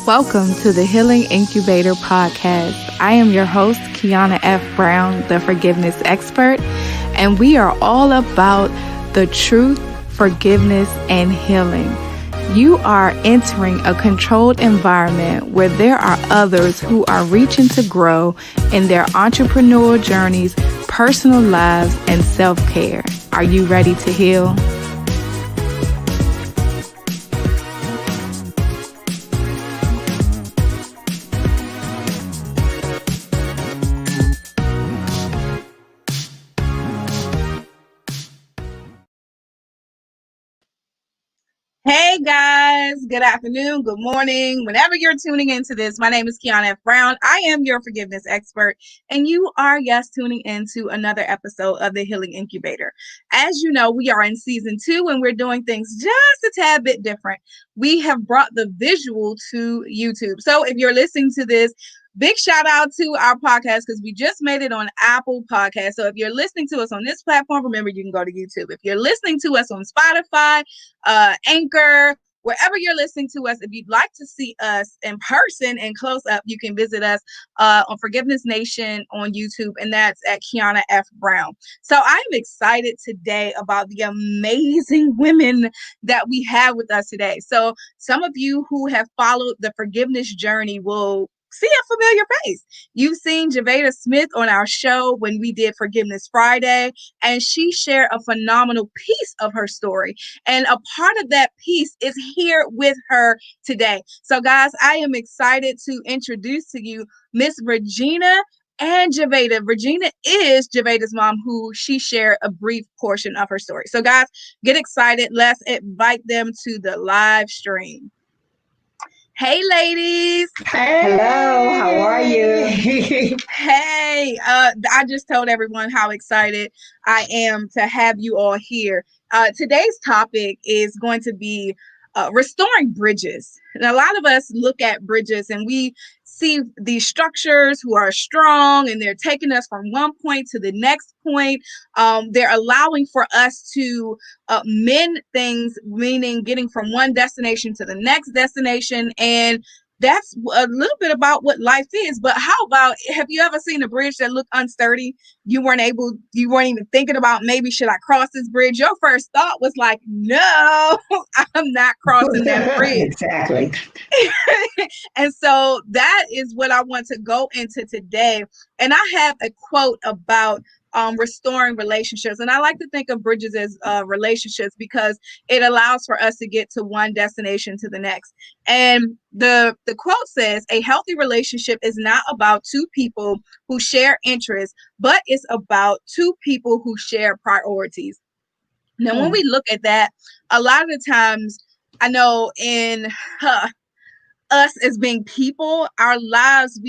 Welcome to the Healing Incubator podcast. I am your host, Kiana F. Brown, the forgiveness expert, and we are all about the truth, forgiveness, and healing. You are entering a controlled environment where there are others who are reaching to grow in their entrepreneurial journeys, personal lives, and self-care. Are you ready to heal? Hey guys, good afternoon, good morning, whenever you're tuning into this. My name is Kiana F. Brown. I am your forgiveness expert, and you are, tuning into another episode of the Healing Incubator. As you know, we are in season 2 and we're doing things just a tad bit different. We have brought the visual to YouTube. So if you're listening to this, big shout out to our podcast because we just made it on Apple Podcasts. So if you're listening to us on this platform, remember you can go to YouTube. If you're listening to us on Spotify, Anchor, wherever you're listening to us, if you'd like to see us in person and close up, you can visit us on Forgiveness Nation on YouTube, and that's at Kiana F. Brown. So I'm excited today about the amazing women that we have with us today. So some of you who have followed the forgiveness journey will see a familiar face. You've seen Gavata Smith on our show when we did Forgiveness Friday, and she shared a phenomenal piece of her story. And a part of that piece is here with her today. So guys, I am excited to introduce to you Miss Regina and Gavata. Regina is Javata's mom, who she shared a brief portion of her story. So guys, get excited. Let's invite them to the live stream. Hey, ladies. Hey. Hello, how are you? Hey, I just told everyone how excited I am to have you all here. Today's topic is going to be restoring bridges. And a lot of us look at bridges and we see these structures who are strong and they're taking us from one point to the next point. They're allowing for us to mend things, meaning getting from one destination to the next destination. And that's a little bit about what life is. But how about, have you ever seen a bridge that looked unsturdy? You weren't even thinking about, maybe should I cross this bridge? Your first thought was like, no, I'm not crossing that bridge. Exactly. And so that is what I want to go into today. And I have a quote about restoring relationships. And I like to think of bridges as relationships because it allows for us to get to one destination to the next. And the quote says, a healthy relationship is not about two people who share interests, but it's about two people who share priorities. Now, when we look at that, a lot of the times, I know in us as being people, our lives,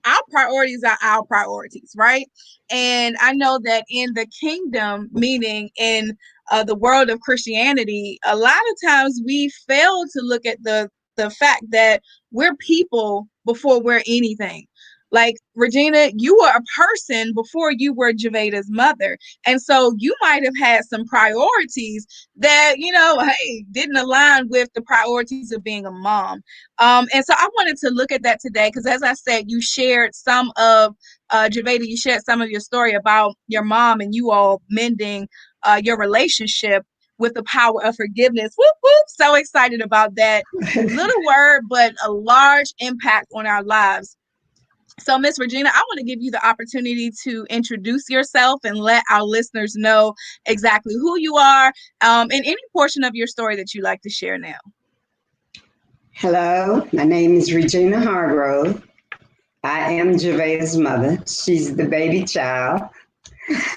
our priorities are our priorities, right? And I know that in the kingdom, meaning in the world of Christianity, a lot of times we fail to look at the fact that we're people before we're anything. Like, Regina, you were a person before you were Javata's mother. And so you might have had some priorities that, didn't align with the priorities of being a mom. And so I wanted to look at that today because, as I said, you shared some of, Javata, you shared some of your story about your mom and you all mending your relationship with the power of forgiveness. Whoop, whoop. So excited about that. Little word, but a large impact on our lives. So, Miss Regina, I want to give you the opportunity to introduce yourself and let our listeners know exactly who you are and any portion of your story that you'd like to share now. Hello, my name is Regina Hargrove. I am Javata's mother. She's the baby child.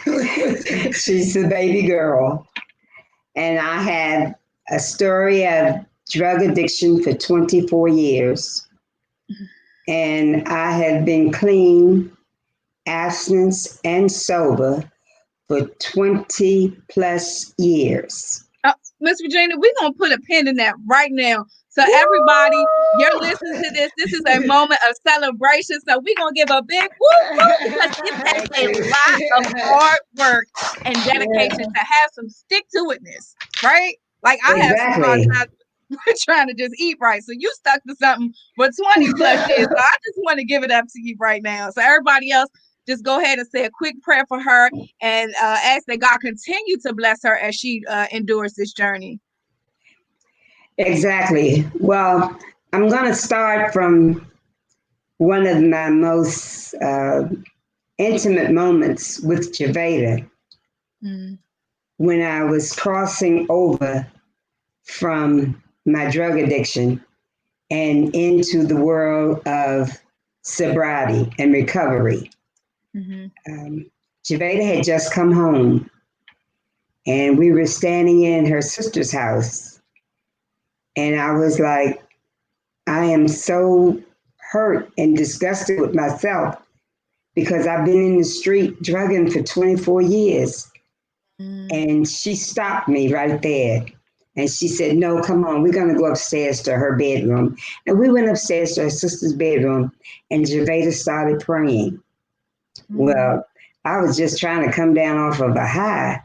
She's the baby girl. And I had a story of drug addiction for 24 years. And I have been clean, abstinence, and sober for 20 plus years. Miss Regina, we're going to put a pin in that right now. So everybody, you're listening to this. This is a moment of celebration. So we're going to give a big whoop whoop because it takes a lot of hard work and dedication to have some stick-to-itness, right? Like I have some hard times. trying to just eat right. So you stuck to something for 20 plus years. So I just want to give it up to you right now. So everybody else, just go ahead and say a quick prayer for her and ask that God continue to bless her as she endures this journey. Exactly. Well, I'm going to start from one of my most intimate moments with Gavata Mm. when I was crossing over from my drug addiction and into the world of sobriety and recovery. Mm-hmm. Javeda had just come home, and we were standing in her sister's house. And I was like, I am so hurt and disgusted with myself because I've been in the street drugging for 24 years. Mm. And she stopped me right there. And she said, no, come on, we're going to go upstairs to her bedroom. And we went upstairs to her sister's bedroom, and Javeda started praying. Mm. Well, I was just trying to come down off of a high,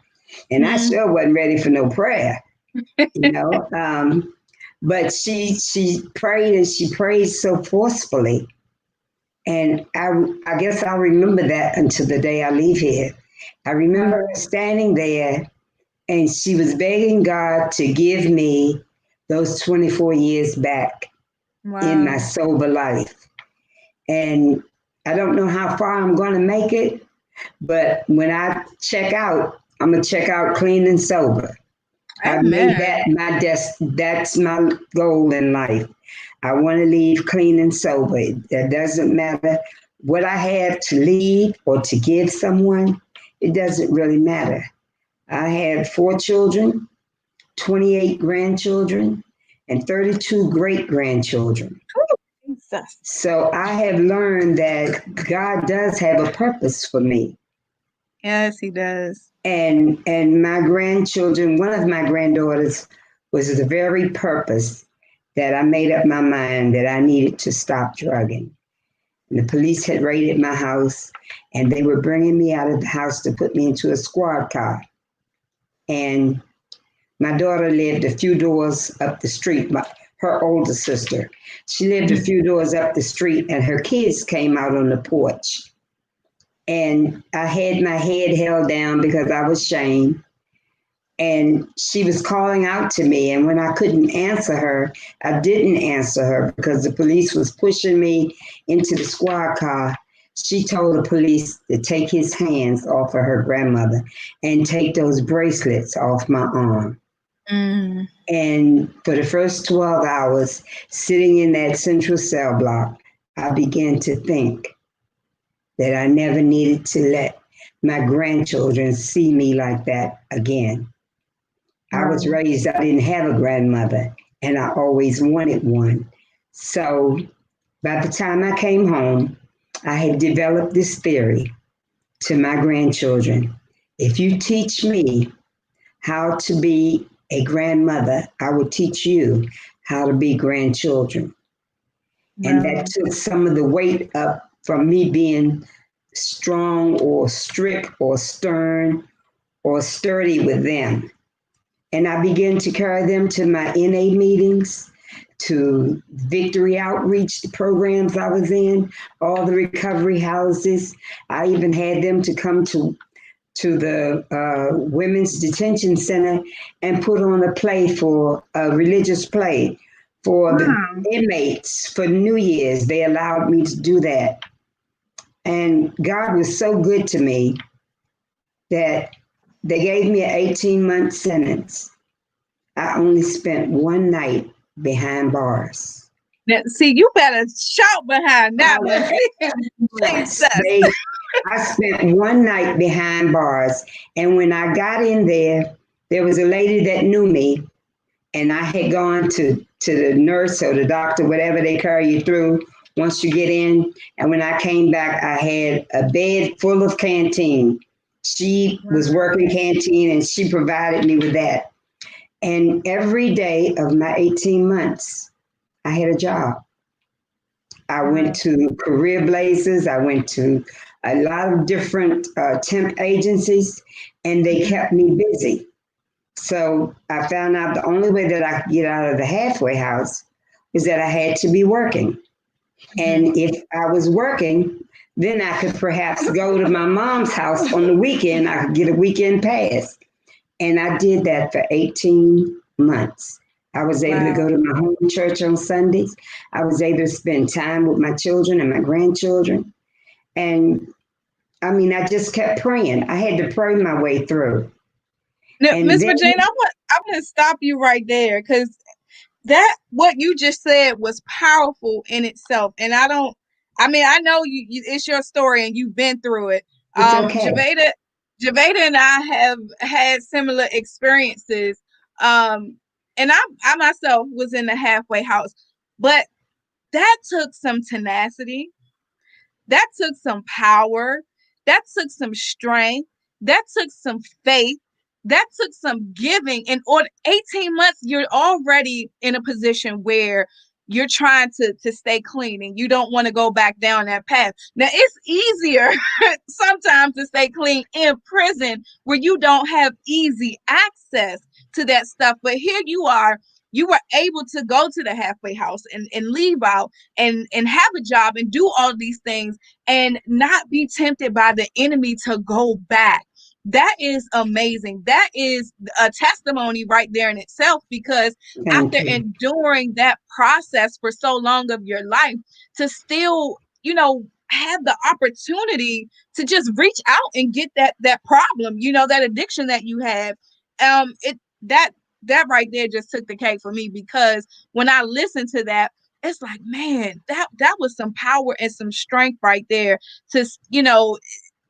and I Mm. sure wasn't ready for no prayer, you know. But she prayed, and she prayed so forcefully. And I guess I'll remember that until the day I leave here. I remember Wow. her standing there, and she was begging God to give me those 24 years back in my Wow. sober life. And I don't know how far I'm going to make it, but when I check out, I'm going to check out clean and sober. I've made Amen. that that's my goal in life. I want to leave clean and sober. It doesn't matter what I have to leave or to give someone. It doesn't really matter. I had 4 children, 28 grandchildren, and 32 great grandchildren. Jesus. So I have learned that God does have a purpose for me. Yes, he does. And my grandchildren, one of my granddaughters was the very purpose that I made up my mind that I needed to stop drugging. And the police had raided my house, and they were bringing me out of the house to put me into a squad car. And my daughter lived a few doors up the street, her older sister. She lived a few doors up the street, and her kids came out on the porch. And I had my head held down because I was ashamed. And she was calling out to me. And when I couldn't answer her, I didn't answer her because the police was pushing me into the squad car. She told the police to take his hands off of her grandmother and take those bracelets off my arm. Mm. And for the first 12 hours, sitting in that central cell block, I began to think that I never needed to let my grandchildren see me like that again. I was Wow. raised, I didn't have a grandmother, and I always wanted one. So by the time I came home, I had developed this theory to my grandchildren. If you teach me how to be a grandmother, I will teach you how to be grandchildren. And that Wow. took some of the weight up from me being strong or strict or stern or sturdy with them. And I began to carry them to my NA meetings, to victory outreach programs I was in, all the recovery houses. I even had them to come to the women's detention center and put on a play for a religious play for the Wow. inmates for New Year's. They allowed me to do that. And God was so good to me that they gave me an 18-month sentence. I only spent one night behind bars. Now, see, you better shout behind that one. Jesus. They, I spent one night behind bars. And when I got in there, there was a lady that knew me, and I had gone to the nurse or the doctor, whatever they carry you through once you get in. And when I came back, I had a bed full of canteen. She was working canteen, and she provided me with that. And every day of my 18 months, I had a job. I went Wow. to Career Blazers. I went to a lot of different temp agencies, and they kept me busy. So I found out the only way that I could get out of the halfway house was that I had to be working. Mhm. And if I was working, then I could perhaps go to my mom's house on the weekend. I could get a weekend pass. And I did that for 18 months. I was able to Wow. go to my home church on Sundays. I was able to spend time with my children and my grandchildren. And I mean, I just kept praying. I had to pray my way through. Now, And Miss then Regina, I'm gonna stop you right there because that what you just said was powerful in itself. And I know you it's your story and you've been through it. it's okay. Javeda and I have had similar experiences. And I myself was in the halfway house, but that took some tenacity, that took some power, that took some strength, that took some faith, that took some giving. In order 18 months, you're already in a position where you're trying to stay clean and you don't want to go back down that path. Now it's easier sometimes to stay clean in prison where you don't have easy access to that stuff. But here you were able to go to the halfway house and leave out and have a job and do all these things and not be tempted by the enemy to go back. That is amazing. That is a testimony right there in itself, because Thank after you. enduring that process for so long of your life, to still, have the opportunity to just reach out and get that problem, that addiction that you have. It that that right there just took the cake for me, because when I listen to that, it's like, man, that was some power and some strength right there to,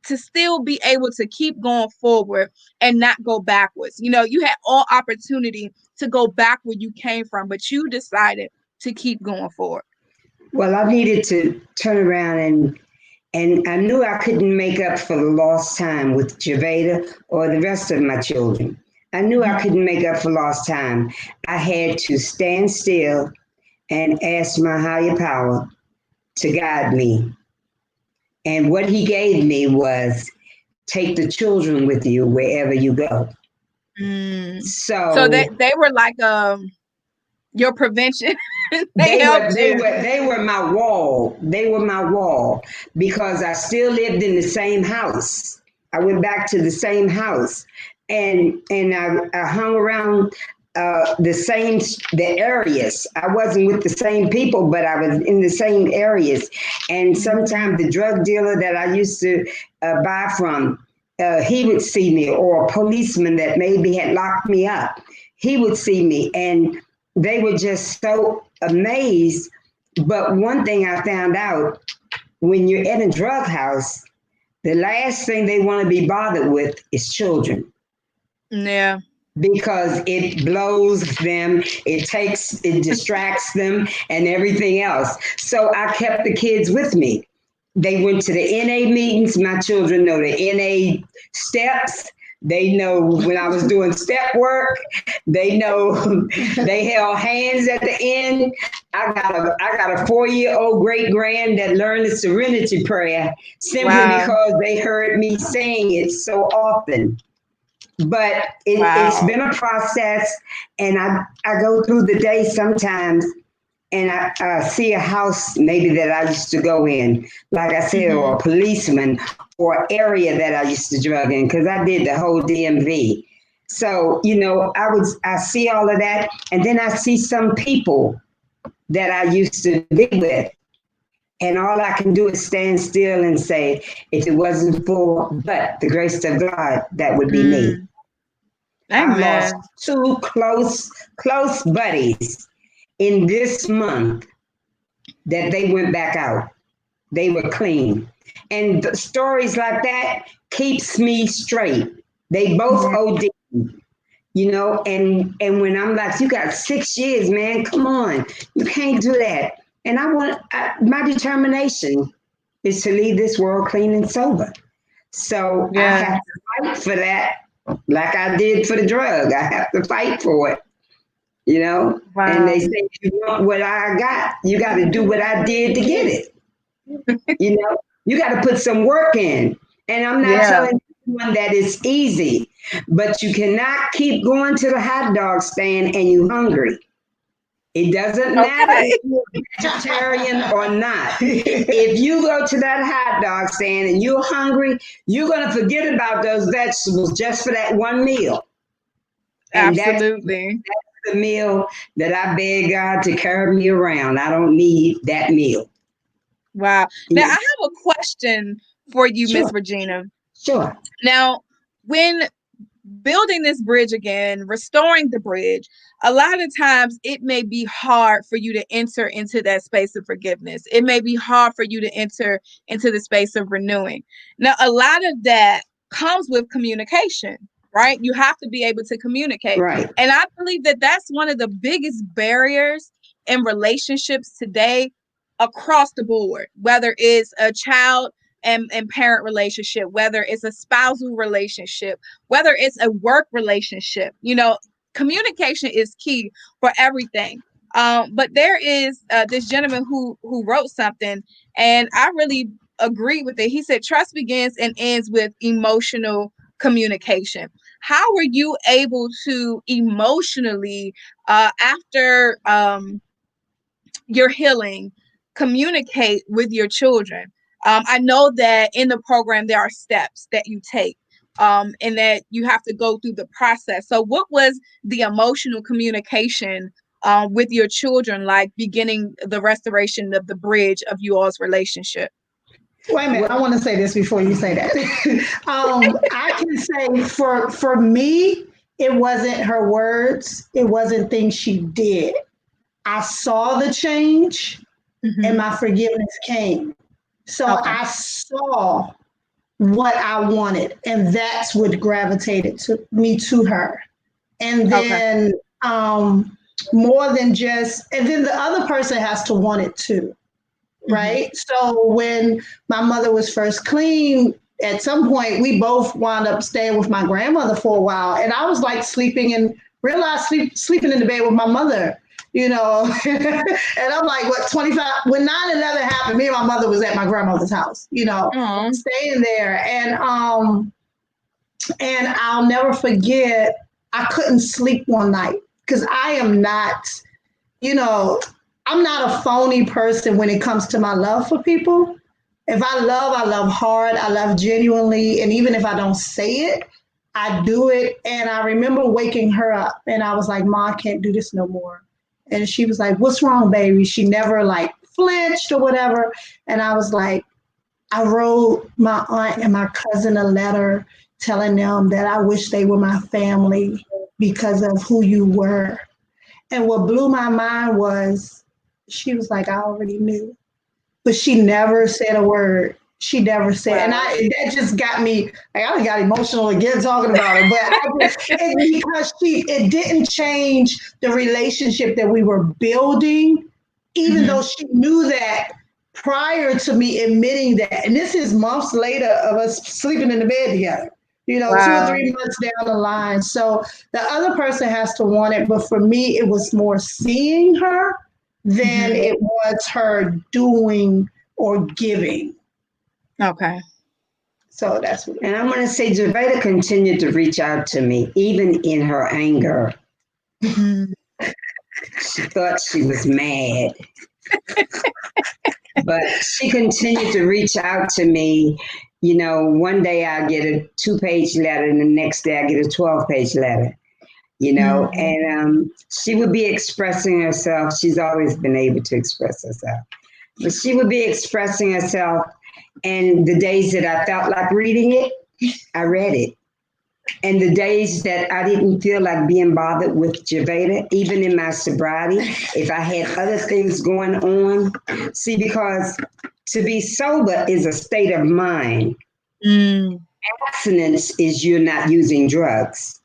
to still be able to keep going forward and not go backwards. You had all opportunity to go back where you came from, but you decided to keep going forward. Well, I needed to turn around and I knew I couldn't make up for the lost time with Javeda or the rest of my children. I knew I Mhm. couldn't make up for lost time. I had to stand still and ask my higher power to guide me. And what he gave me was take the children with you wherever you go. Mm. So So they were like your prevention. They they were helped they you. were they were my wall. They were my wall because I still lived in the same house. I went back to the same house, and I hung around the areas. I wasn't with the same people, but I was in the same areas. And Mhm. sometimes the drug dealer that I used to buy from, he would see me, or a policeman that maybe had locked me up, he would see me, and they were just so amazed. But one thing I found out, when you're in a drug house, the last thing they want to be bothered with is children, Yeah. because it blows them, it distracts them, and everything else. So I kept the kids with me. They went to the NA meetings. My children know the NA steps. They know when I was doing step work. They know they held hands at the end. I got a 4-year-old great grand that learned the Serenity Prayer simply Wow. because they heard me saying it so often. But it's Wow. been a process, and I go through the day sometimes, and I see a house maybe that I used to go in, like I said, or Mhm. a policeman, or area that I used to drug in, because I did the whole DMV. So I see all of that, and then I see some people that I used to be with, and all I can do is stand still and say, if it wasn't for but the grace of God, that would be me. Mm. I've lost Amen. two close buddies in this month that they went back out. They were clean. And the stories like that keeps me straight. They both Yeah. OD, and when I'm like, you got 6 years, man, come on, you can't do that. And my determination is to leave this world clean and sober. So I Yeah. have to fight for that, like I did for the drug. I have to fight for it. And they Wow. say, if you want what I got, you got to do what I did to get it. You know, you got to put some work in. And I'm not Yeah. telling you one that is easy, but you cannot keep going to the hot dog stand and you hungry. It doesn't matter if Okay. you're vegetarian or not. If you go to that hot dog stand and you're hungry, you're going to forget about those vegetables just for that one meal. And that's Absolutely. the meal that I beg God to carry me around. I don't need that meal. Wow. Now, I Yeah, have a question for you, Miss sure, Regina. sure. Now, when building this bridge again, restoring the bridge, a lot of times it may be hard for you to enter into that space of forgiveness. It may be hard for you to enter into the space of renewing. Now, a lot of that comes with communication, right? You have to be able to communicate. Right, And I believe that that's one of the biggest barriers in relationships today across the board, whether it's a child and parent relationship, whether it's a spousal relationship, whether it's a work relationship. Communication is key for everything. But there is this gentleman who wrote something, and I really agree with it. He said, "Trust begins and ends with emotional communication." How were you able to emotionally, after your healing, communicate with your children? I know that in the program there are steps that you take, and that you have to go through the process. So what was the emotional communication with your children like, beginning the restoration of the bridge of you all's relationship? Wait a minute, well, I want to say this before you say that. I can say for me, it wasn't her words, it wasn't things she did. I saw the change and Hmm. my forgiveness came. So Okay. I saw what I wanted, and that's what gravitated to me to her. And Okay. then more than just, and then the other person has to want it too, Hmm. right? So when my mother was first clean, at some point we both wound up staying with my grandmother for a while, and I was like sleeping and realized sleeping in the bed with my mother, you know. And I'm like, what, 25? When 9/11 happened, me and my mother was at my grandmother's house, you know, Oh. staying there, and I'll never forget. I couldn't sleep one night because I am not, you know, I'm not a phony person when it comes to my love for people. If I love hard, I love genuinely. And even if I don't say it, I do it. And I remember waking her up and I was like, Ma, I can't do this no more. And she was like, what's wrong, baby? She never like flinched or whatever. And I was like, I wrote my aunt and my cousin a letter telling them that I wish they were my family because of who you were. And what blew my mind was she was like, I already knew, but she never said a word. She never said, and Wow. I that just got me. Like, I got emotional again talking about it. But because it didn't change the relationship that we were building, even though Hmm. she knew that prior to me admitting that. And this is months later of us sleeping in the bed together. 2 or 3 months down the line. So the other person has to want it, but for me, it was more seeing her than Hmm. it was her doing or giving. Okay. So that's what it and was. I'm going to say, Javeda continued to reach out to me, even in her anger. Mhm. She thought she was mad, but she continued to reach out to me. One day I get a 2-page letter, and the next day I get a 12-page letter. Mhm. And she would be expressing herself. She's always been able to express herself, but she would be expressing herself. And the days that I felt like reading it, I read it. And the days that I didn't feel like being bothered with Javeda, even in my sobriety, if I had other things going on, see, because to be sober is a state of mind. Mm. Abstinence is you're not using drugs.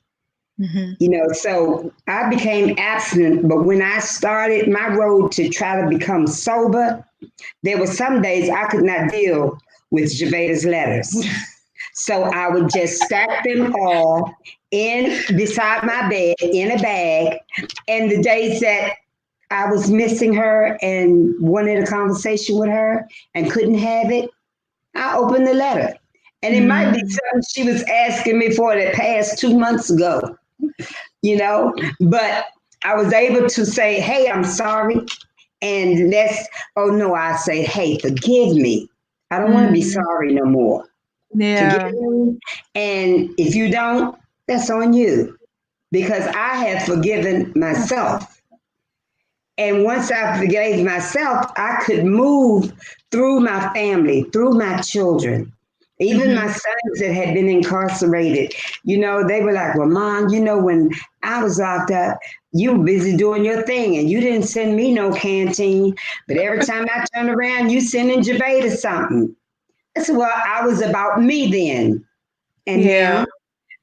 Mhm. So I became abstinent, but when I started my road to try to become sober, there were some days I could not deal with Javeda's letters. So I would just stack them all in beside my bed in a bag. And the days that I was missing her and wanted a conversation with her and couldn't have it, I opened the letter. And it might be something she was asking me for that passed 2 months ago, but I was able to say, hey, I'm sorry. And oh no, I say, hey, forgive me. I don't want to be sorry no more. Forgive Yeah. me. And if you don't, that's on you because I have forgiven myself. And once I forgave myself, I could move through my family, through my children. Even my sons that had been incarcerated, they were like, well, Mom, when I was locked up, you were busy doing your thing and you didn't send me no canteen. But every time I turn around, you sending Javeda something. I said, well, I was about me then. And Yeah. now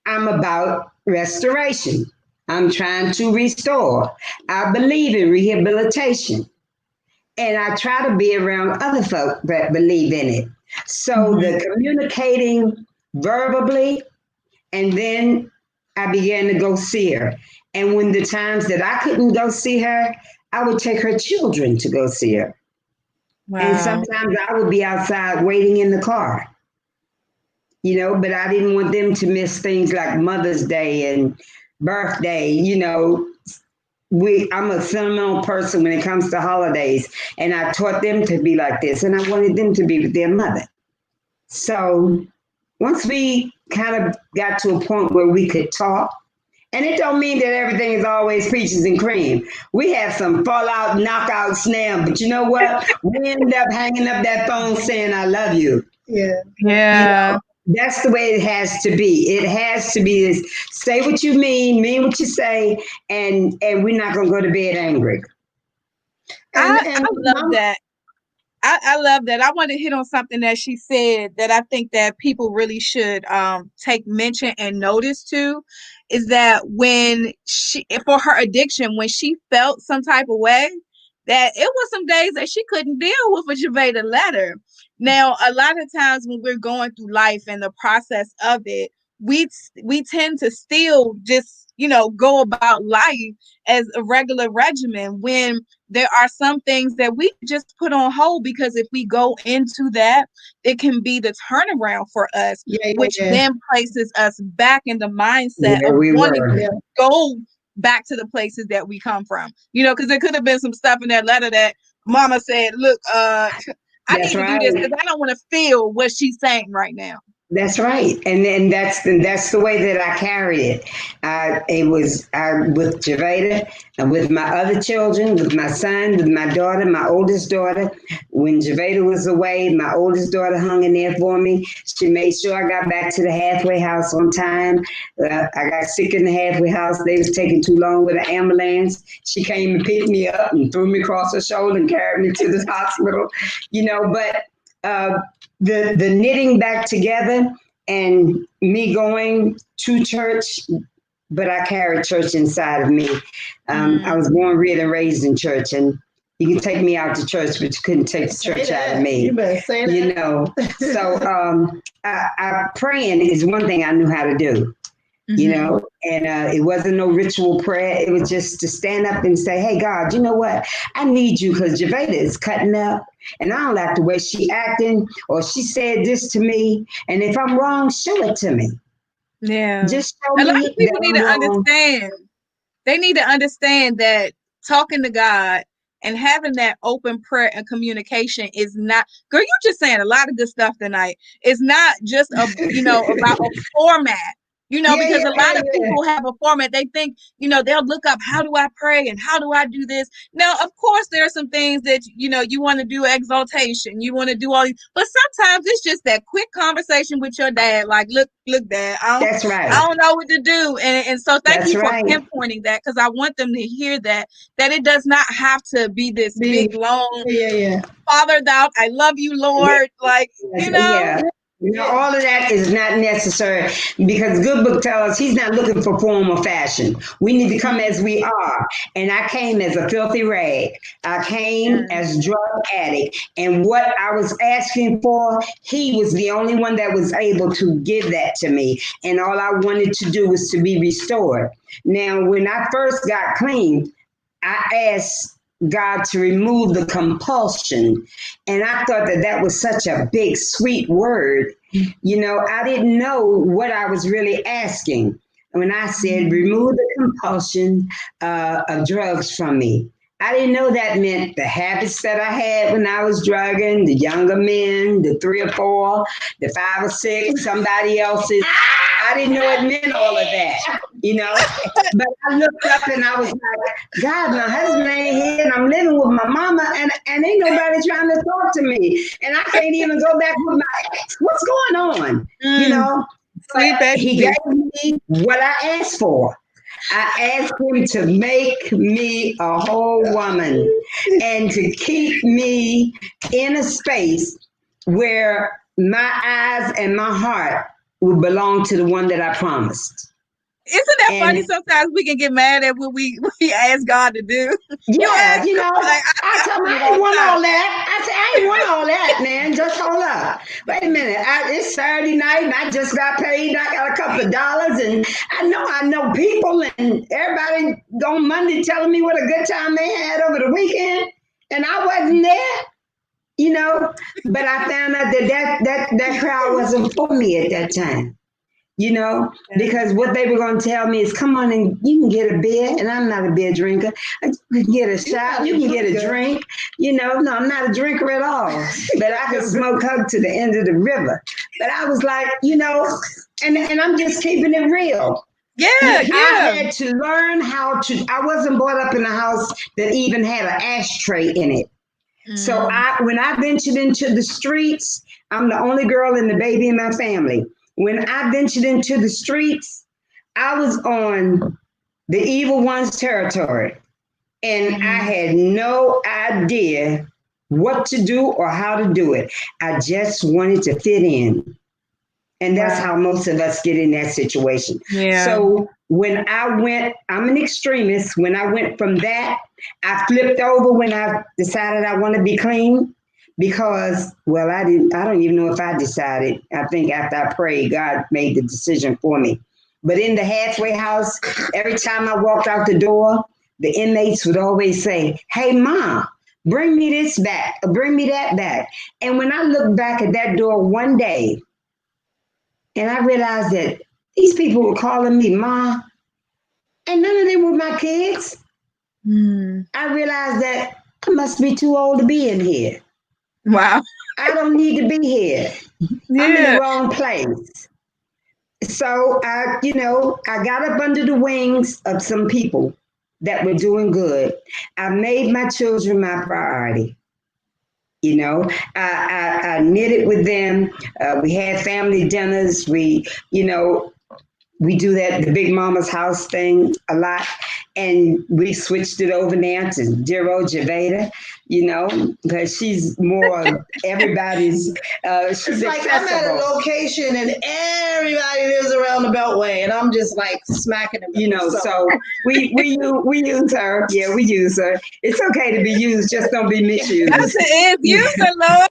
I'm about restoration. I'm trying to restore. I believe in rehabilitation. And I try to be around other folk that believe in it. So the communicating verbally, and then I began to go see her. And when the times that I couldn't go see her, I would take her children to go see her. And Wow. sometimes I would be outside waiting in the car, but I didn't want them to miss things like Mother's Day and birthday. I'm a sentimental person when it comes to holidays, and I taught them to be like this, and I wanted them to be with their mother. So once we kind of got to a point where we could talk, and it don't mean that everything is always peaches and cream. We have some fallout, knockout, snap, but you know what? We end up hanging up that phone saying, I love you. Yeah. Yeah. That's the way it has to be. It has to be this: say what you mean what you say, and we're not gonna go to bed angry. I love that. I love that. I want to hit on something that she said that I think that people really should take mention and notice to, is that when for her addiction, when she felt some type of way, that it was some days that she couldn't deal with a Javeda letter. Now, a lot of times when we're going through life and the process of it, we tend to still just, go about life as a regular regimen when there are some things that we just put on hold, because if we go into that, it can be the turnaround for us, which then places us back in the mindset of we wanting were. to go back to the places that we come from, because there could have been some stuff in that letter that Mama said, look, I That's need to do right. this because I don't want to feel what she's saying right now. That's right, and that's the way that I carried it. It was with Javeda and with my other children, with my son, with my daughter, my oldest daughter. When Javeda was away, my oldest daughter hung in there for me. She made sure I got back to the halfway house on time. I got sick in the halfway house. They was taking too long with the ambulance. She came and picked me up and threw me across her shoulder and carried me to the hospital. But the knitting back together and me going to church, but I carried church inside of me. I was born, reared, and raised in church, and you can take me out to church, but you couldn't take the church out of me. You better say that. So praying is one thing I knew how to do. And it wasn't no ritual prayer. It was just to stand up and say, hey, God, you know what? I need you because Javeda is cutting up and I don't like the way she acting or she said this to me. And if I'm wrong, show it to me. Yeah. Just show A lot me of people that need I'm to wrong. understand. They need to understand that talking to God and having that open prayer and communication is not, girl, you're just saying a lot of good stuff tonight. It's not just about a format. Because a lot of people have a format. They think, they'll look up, how do I pray and how do I do this? Now, of course, there are some things that, you want to do exaltation. You want to do all these, but sometimes it's just that quick conversation with your dad. Like, look, Dad, That's right. I don't know what to do. And so thank That's you for right. pinpointing that, because I want them to hear that it does not have to be this big, long, Father thou, I love you, Lord. Like, Yeah. All of that is not necessary because good book tells us he's not looking for form or fashion. We need to come as we are. And I came as a filthy rag. I came as drug addict. And what I was asking for, he was the only one that was able to give that to me. And all I wanted to do was to be restored. Now, when I first got clean, I asked God to remove the compulsion. And I thought that was such a big, sweet word. I didn't know what I was really asking when I said remove the compulsion of drugs from me. I didn't know that meant the habits that I had when I was drugging, the younger men, the 3 or 4, the 5 or 6, somebody else's. I didn't know it meant all of that. But I looked up and I was like, God, my husband ain't here and I'm living with my mama and ain't nobody trying to talk to me. And I can't even go back with my ex. What's going on? You Mm, know? But sweet baby he Jesus. gave me what I asked for. I asked him to make me a whole woman and to keep me in a space where my eyes and my heart would belong to the one that I promised. Isn't that funny? And Sometimes we can get mad at what we ask God to do. You yeah, ask like I I told him do it I all ain't the want time. all that. I said, I ain't want all that, man. Just hold up. Wait a minute. It's Saturday night and I just got paid. I got a couple of dollars and I know people and everybody on Monday telling me what a good time they had over the weekend. And I wasn't there. But I found out that crowd wasn't for me at that time. Because what they were going to tell me is, come on and you can get a beer, and I'm not a beer drinker. You can get a shot, you can get a drink. No, I'm not a drinker at all, but I can smoke up to the end of the river. But I was like, and I'm just keeping it real. Yeah, I had to learn I wasn't brought up in a house that even had an ashtray in it. So when I ventured into the streets, I'm the only girl and the baby in my family. When I ventured into the streets, I was on the evil one's territory. And I had no idea what to do or how to do it. I just wanted to fit in. And that's how most of us get in that situation. Yeah. So when I'm an extremist. When I went from that, I flipped over when I decided I want to be clean because, I don't even know if I decided. I think after I prayed, God made the decision for me. But in the halfway house, every time I walked out the door, the inmates would always say, "Hey, Ma, bring me this back, or bring me that back." And when I looked back at that door one day, and I realized that these people were calling me Ma, and none of them were my kids. I realized that I must be too old to be in here. Wow. I don't need to be here. Yeah. I'm in the wrong place. So I got up under the wings of some people that were doing good. I made my children my priority. I knitted with them. We had family dinners. We do the Big Mama's house thing a lot. And we switched it over now to dear old Gavata, because she's more everybody's, she's Like I'm at a accessible. location and everybody lives around the Beltway, and I'm just like smacking them. So we use her. Yeah, we use her. It's okay to be used, just don't be misused. That's the user, Lord.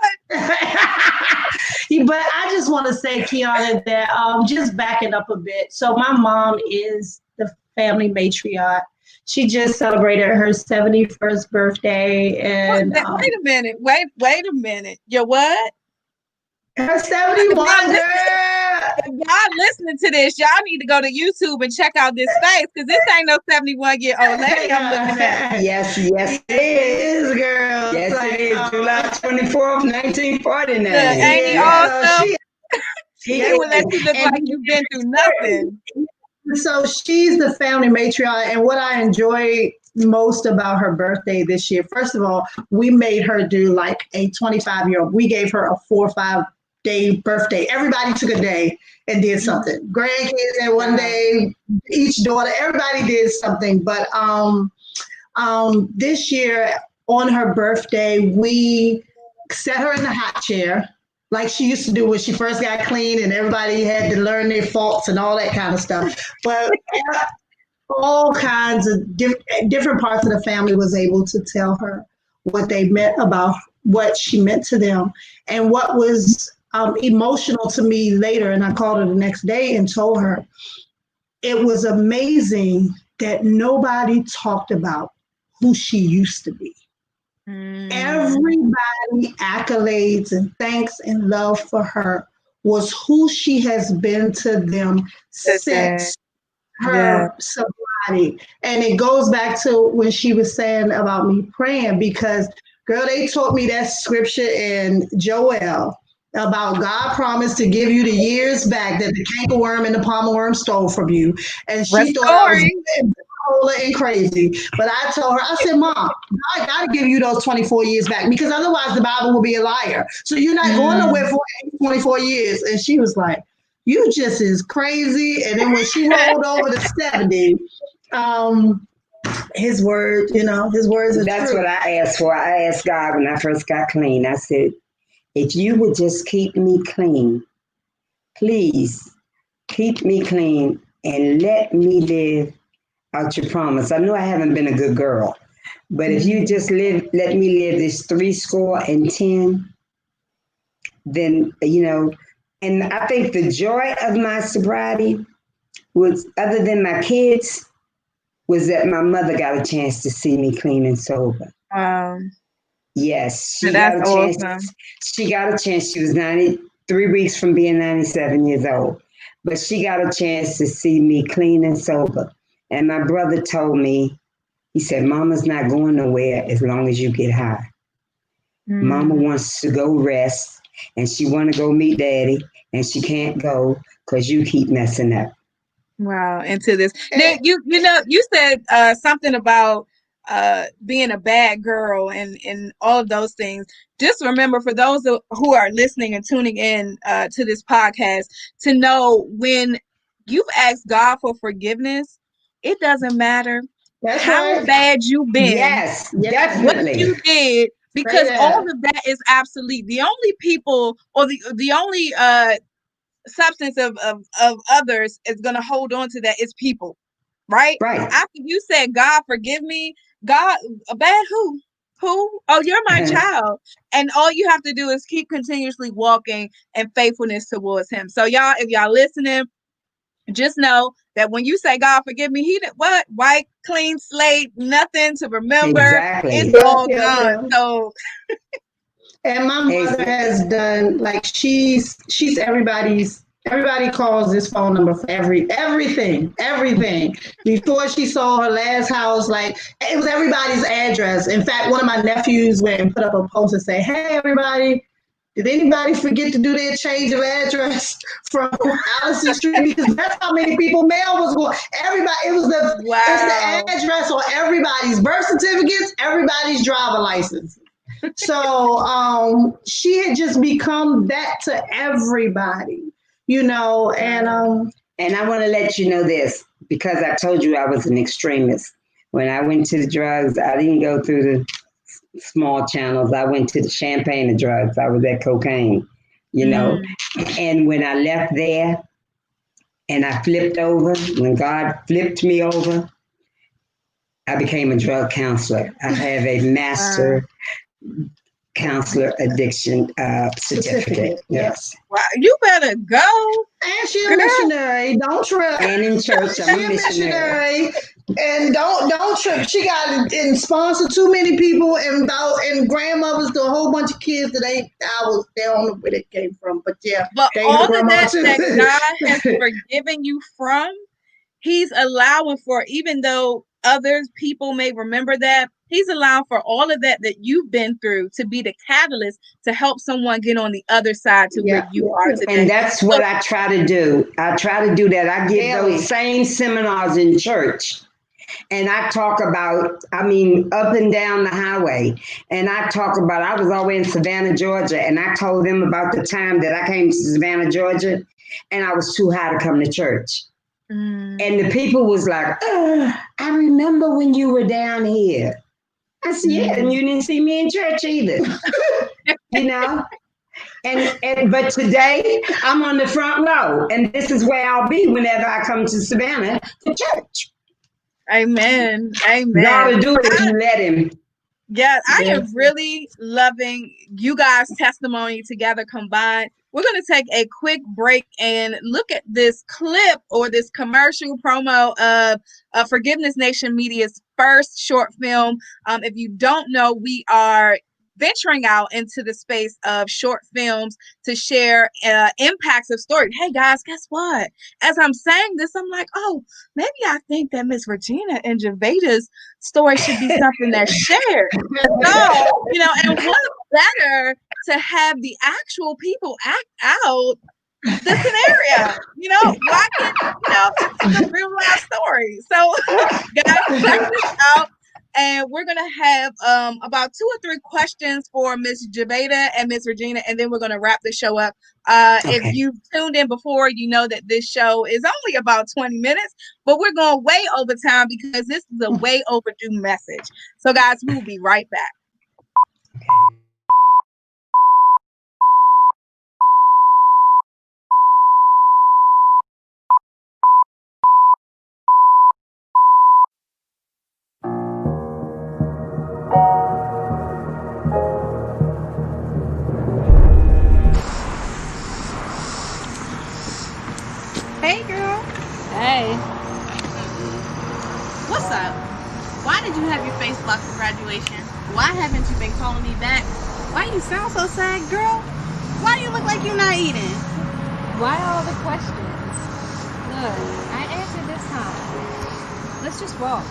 But I just want to say, Kiana, that just backing up a bit. So my mom is the family matriarch. She just celebrated her 71st birthday, and wait a minute. Wait a minute. Your what? Her 71. Y'all listening to this, y'all need to go to YouTube and check out this face, because this ain't no 71-year-old lady I'm looking at. Yes, it is, girl. Yes, it is. July 24th, 1949. Ain't he awesome? He will let you look like you've been through nothing. So she's the family matriarch, and what I enjoy most about her birthday this year, first of all, we made her do like a 25-year-old. We gave her a 4 or 5-day birthday. Everybody took a day and did something. Grandkids had one day, each daughter, everybody did something. But this year on her birthday, we set her in the hot chair like she used to do when she first got clean, and everybody had to learn their faults and all that kind of stuff. But all kinds of different parts of the family was able to tell her what they meant about what she meant to them. And what was emotional to me later, and I called her the next day and told her, it was amazing that nobody talked about who she used to be. Everybody accolades and thanks and love for her was who she has been to them Today. since Yeah. her sobriety. And it goes back to when she was saying about me praying, because girl, they taught me that scripture in Joel about God promised to give you the years back that the cankerworm and the palmer worm stole from you. And she thought I was Restoring. bipolar and crazy. But I told her, I said, Mom, God got to give you those 24 years back, because otherwise the Bible will be a liar. So you're not going nowhere Mm. for 24 years. And she was like, you just is crazy. And then when she rolled over to 70, um, his words are That's true. what I asked for. I asked God when I first got clean. I said, if you would just keep me clean, please keep me clean and let me live out your promise. I know I haven't been a good girl, but if you just let me live this 70, then, and I think the joy of my sobriety was, other than my kids, was that my mother got a chance to see me clean and sober. Um, Yes, she got that's a chance. awesome. She got a chance. She was 93 weeks from being 97 years old, but she got a chance to see me clean and sober. And my brother told me, he said, Mama's not going nowhere as long as you get high. Mama Mm. wants to go rest, and she want to go meet Daddy, and she can't go because you keep messing up. Wow, into this. Now, And you said something about being a bad girl and all of those things. Just remember, for those who are listening and tuning in to this podcast, to know when you've asked God for forgiveness, it doesn't matter that's how right. bad you've been, Yes, Yes. what definitely. you did, Say because all that. of that is absolute. The only people, or the only substance of others is going to hold on to that is people, right? Right. After you said, God forgive me, God, a bad who, oh, you're my child, and all you have to do is keep continuously walking in faithfulness towards him. So y'all, if y'all listening, just know that when you say God forgive me, he did what? White clean slate, nothing to remember, it's Exactly. Yep, all yep, gone. yep. So And my mother Ex- has done, like, she's everybody calls this phone number for everything. Before she sold her last house, like, it was everybody's address. In fact, one of my nephews went and put up a post and say, "Hey everybody, did anybody forget to do their change of address from Allison Street?" Because that's how many people mail was going. Everybody, it's the wow. address on everybody's birth certificates, everybody's driver license. So she had just become that to everybody, and and I want to let you know this, because I told you I was an extremist. When I went to the drugs, I didn't go through the small channels. I went to the champagne of drugs. I was at cocaine, you know. Mm. And when I left there and I flipped over, when God flipped me over, I became a drug counselor. I have a Wow. master counselor addiction certificate. certificate, Yes. yes. Wow, you better go, And she a girl. missionary. Don't trip. And in church, I'm She a a missionary. missionary, and don't trip. She got and sponsor too many people and grandmothers to a whole bunch of kids that ain't ours. They don't know where they came from, but yeah, But they all her of grandma that too. that God has forgiven you from, he's allowing for, even though other people may remember that, he's allowing for all of that you've been through to be the catalyst to help someone get on the other side to where Yeah, you yeah, are yeah. And today. that's So what I try to do. I try to do that. I give those Daily. same seminars in church. And I talk about, I mean, up and down the highway. And I talk about, I was always in Savannah, Georgia. And I told them about the time that I came to Savannah, Georgia, and I was too high to come to church. mm, And the people was like, I remember when you were down here. I said, yeah, and mm. you didn't see me in church either, you know? And but today I'm on the front row, and this is where I'll be whenever I come to Savannah for church. Amen. God Amen. will do it if you let Him. Yeah, I Yeah. am really loving you guys' testimony together combined. We're going to take a quick break and look at this clip or this commercial promo of Forgiveness Nation Media's first short film. If you don't know, we are venturing out into the space of short films to share impacts of stories. Hey guys, guess what? As I'm saying this, I'm like, oh, maybe I think that Miss Regina and Javada's story should be something that's shared. So, and what better to have the actual people act out the scenario? Why can't, it's a real life story. So, guys, check this out. And we're going to have about 2 or 3 questions for Miss Javada and Miss Regina, and then we're going to wrap the show up. Okay. If you've tuned in before, you know that this show is only about 20 minutes, but we're going way over time because this is a way overdue message. So, guys, we will be right back. Hey, girl. Hey. What's up? Why did you have your face blocked for graduation? Why haven't you been calling me back? Why you sound so sad, girl? Why do you look like you're not eating? Why all the questions? Look, I answered this time. Let's just walk.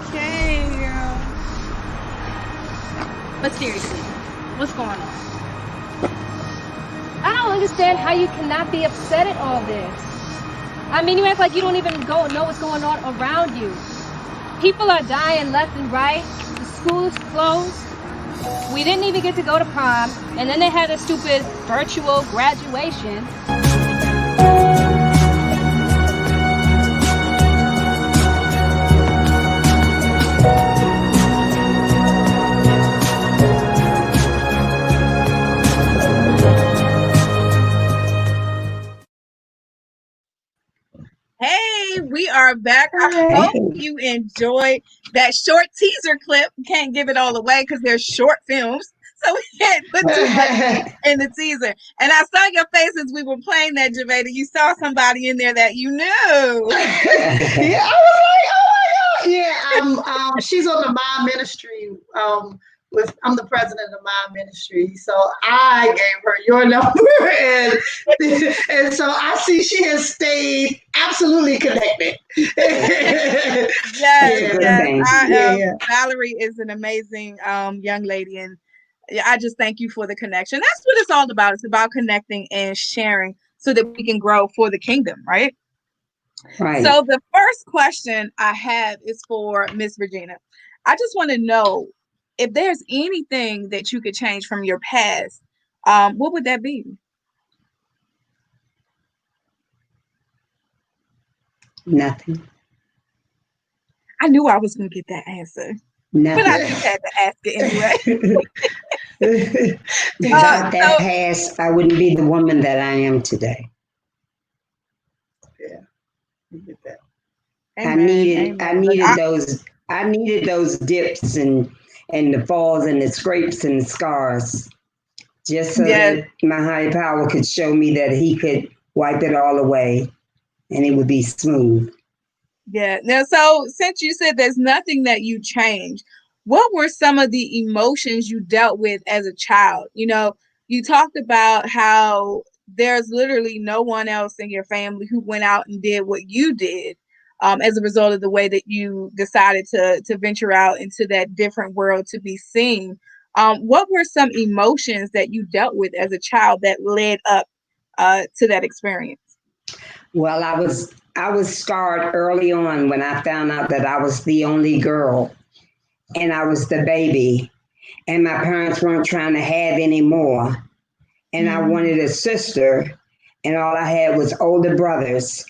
Okay, girl. But seriously, what's going on? I don't understand how you cannot be upset at all this. I mean, you act like you don't even know what's going on around you. People are dying left and right. The school's closed. We didn't even get to go to prom. And then they had a stupid virtual graduation. Hey, we are back. I hope you enjoyed that short teaser clip. Can't give it all away because they're short films, so we can't put too much in the teaser. And I saw your face as we were playing that, Javada. You saw somebody in there that you knew. Yeah, I was like, oh my God. Yeah, she's on the Mind Ministry. I'm the president of my ministry, so I gave her your number, and so I see she has stayed absolutely connected. Yes. Valerie is an amazing young lady, and I just thank you for the connection. That's what it's all about. It's about connecting and sharing so that we can grow for the kingdom, right? Right. So the first question I have is for Miss Regina. I just want to know, if there's anything that you could change from your past, what would that be? Nothing. I knew I was going to get that answer. Nothing. But I just had to ask it anyway. Without that past, I wouldn't be the woman that I am today. Yeah, you get that. Amen. I needed those dips and the falls and the scrapes and the scars, just so that my higher power could show me that he could wipe it all away and it would be smooth. Yeah. Now, so since you said there's nothing that you changed, what were some of the emotions you dealt with as a child? You talked about how there's literally no one else in your family who went out and did what you did. As a result of the way that you decided to venture out into that different world to be seen. What were some emotions that you dealt with as a child that led up to that experience? Well, I was scarred early on when I found out that I was the only girl and I was the baby and my parents weren't trying to have any more. And I wanted a sister and all I had was older brothers.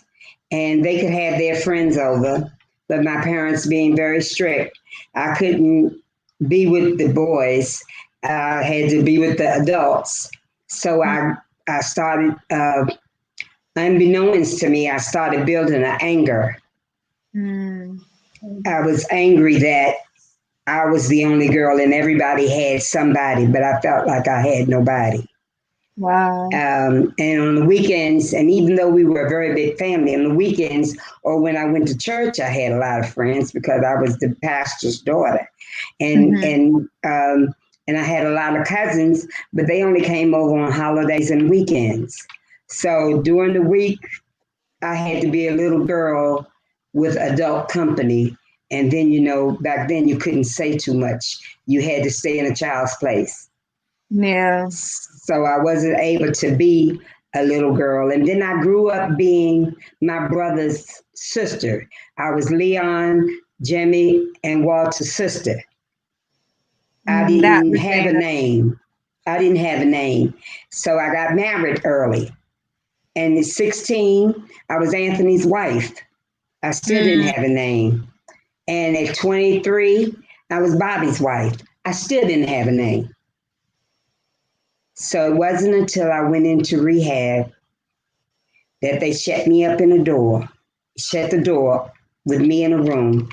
And they could have their friends over, but my parents being very strict, I couldn't be with the boys. I had to be with the adults. So I started, unbeknownst to me, I started building an anger. I was angry that I was the only girl and everybody had somebody, but I felt like I had nobody. Wow. And on the weekends, and even though we were a very big family, on the weekends or when I went to church, I had a lot of friends because I was the pastor's daughter. And And I had a lot of cousins, but they only came over on holidays and weekends. So during the week, I had to be a little girl with adult company. And then, back then you couldn't say too much. You had to stay in a child's place. Yeah. So I wasn't able to be a little girl. And then I grew up being my brother's sister. I was Leon, Jimmy, and Walter's sister. I That didn't have a Regina. name. I didn't have a name. So I got married early. And at 16, I was Anthony's wife. I still didn't have a name. And at 23, I was Bobby's wife. I still didn't have a name. So it wasn't until I went into rehab that they shut me up in a door, shut the door with me in a room,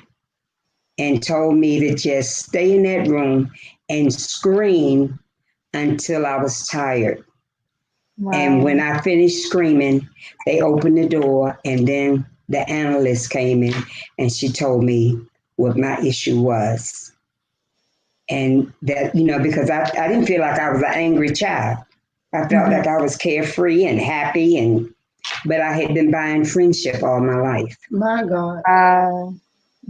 and told me to just stay in that room and scream until I was tired. Wow. And when I finished screaming, they opened the door, and then the analyst came in and she told me what my issue was. And that, because I didn't feel like I was an angry child. I felt like I was carefree and happy, but I had been buying friendship all my life. My God.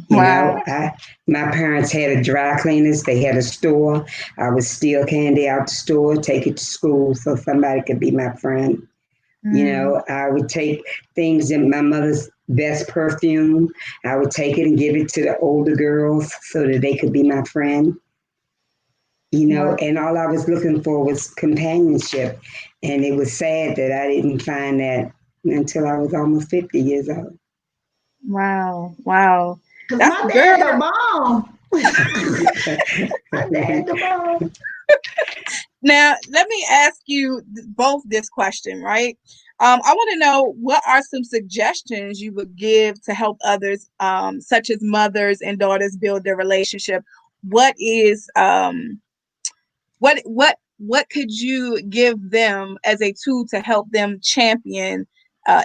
My parents had a dry cleaners. They had a store. I would steal candy out the store, take it to school so somebody could be my friend. I would take things in my mother's best perfume. I would take it and give it to the older girls so that they could be my friend. And all I was looking for was companionship. And it was sad that I didn't find that until I was almost 50 years old. Wow. That's my dad the bomb. My dad the bomb. Now, let me ask you both this question, right? I want to know, what are some suggestions you would give to help others, such as mothers and daughters, build their relationship? What is what could you give them as a tool to help them champion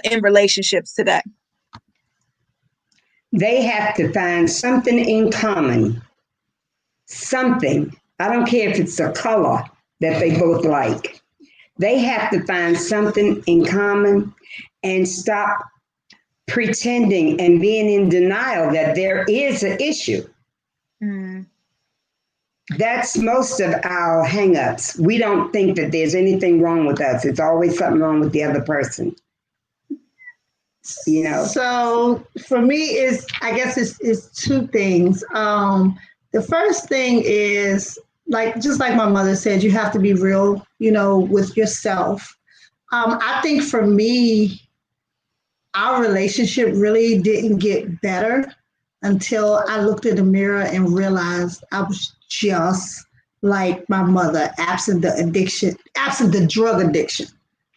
in relationships today? They have to find something in common. Something. I don't care if it's a color that they both like. They have to find something in common and stop pretending and being in denial that there is an issue. That's most of our hang-ups. We don't think that there's anything wrong with us. It's always something wrong with the other person. So for me, I guess it's two things. The first thing is, just like my mother said, you have to be real, with yourself. I think for me, our relationship really didn't get better until I looked in the mirror and realized I was just like my mother, absent the drug addiction,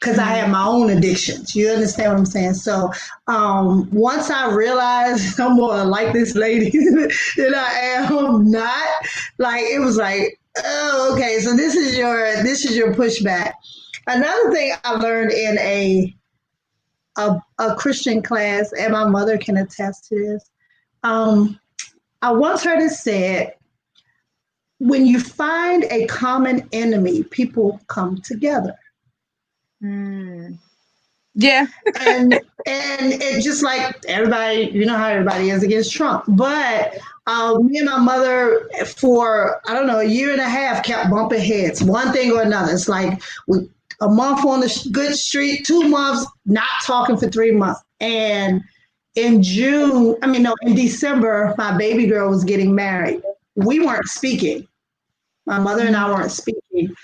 because I had my own addictions. You understand what I'm saying? So once I realized I'm more like this lady than I am not, it was like, oh, okay, so this is your pushback. Another thing I learned in a Christian class, and my mother can attest to this. I once heard it said, when you find a common enemy, people come together. Yeah. and it just like everybody, how everybody is against Trump. But me and my mother for, I don't know, a year and a half kept bumping heads, one thing or another. It's like a month on the good street, 2 months not talking for 3 months. And in December, my baby girl was getting married. We weren't speaking. My mother and I weren't speaking.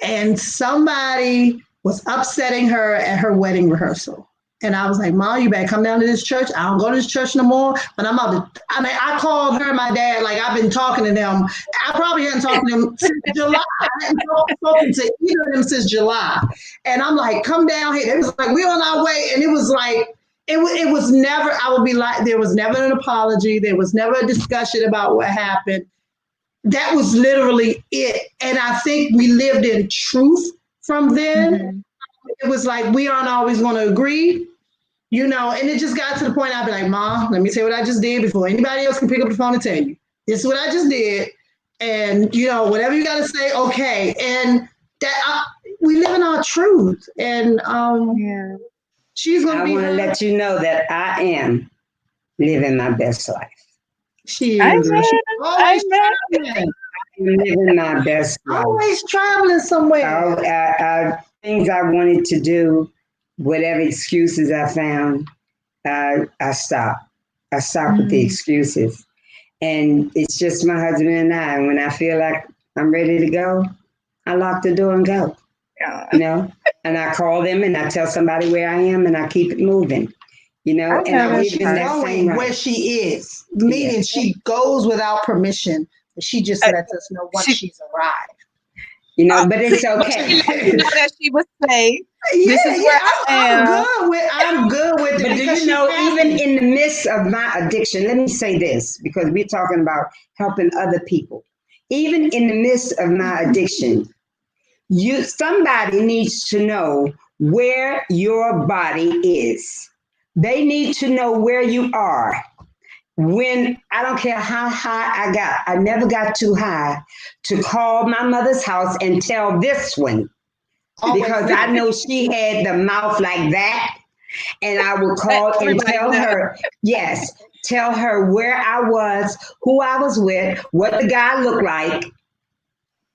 And somebody was upsetting her at her wedding rehearsal. And I was like, Mom, you better come down to this church. I don't go to this church no more. But I called her and my dad, I've been talking to them. I probably hadn't talked to them since July. I hadn't spoken to either of them since July. And I'm like, come down here. It was like, we're on our way. And it was like, it was never, I would be like, there was never an apology. There was never a discussion about what happened. That was literally it. And I think we lived in truth from then. It was like, we aren't always going to agree, and it just got to the point I'd be like, Mom, let me tell you what I just did before anybody else can pick up the phone and tell you. This is what I just did. and whatever you got to say, okay. And that we live in our truth, and Yeah. she's gonna I be want to her. let you know that I am living my best life. She is. She's Amen. always Amen. traveling, I'm living my best life. always traveling somewhere. Things I wanted to do, whatever excuses I found, I stopped. I stopped with the Mm. excuses. And it's just my husband and I. And when I feel like I'm ready to go, I lock the door and go, Yeah. and I call them and I tell somebody where I am and I keep it moving, I and know I that's leave it in She's that right. same going where right. she is, Yeah. meaning she goes without permission. But she just Uh, lets us know once she, she's arrived. But it's but she let you okay. know that she was safe. Yeah, This is yeah, where I I'm am. good with it But do because you she's know, even happy. in the midst of my addiction, let me say this because we're talking about helping other people. Even in the midst of my addiction, somebody needs to know where your body is. They need to know where you are. When I don't care how high I got, I never got too high to call my mother's house and tell this one Always because I there. know she had the mouth like that. And I would Let call and everybody tell know. her, yes, tell her where I was, who I was with, what the guy looked like,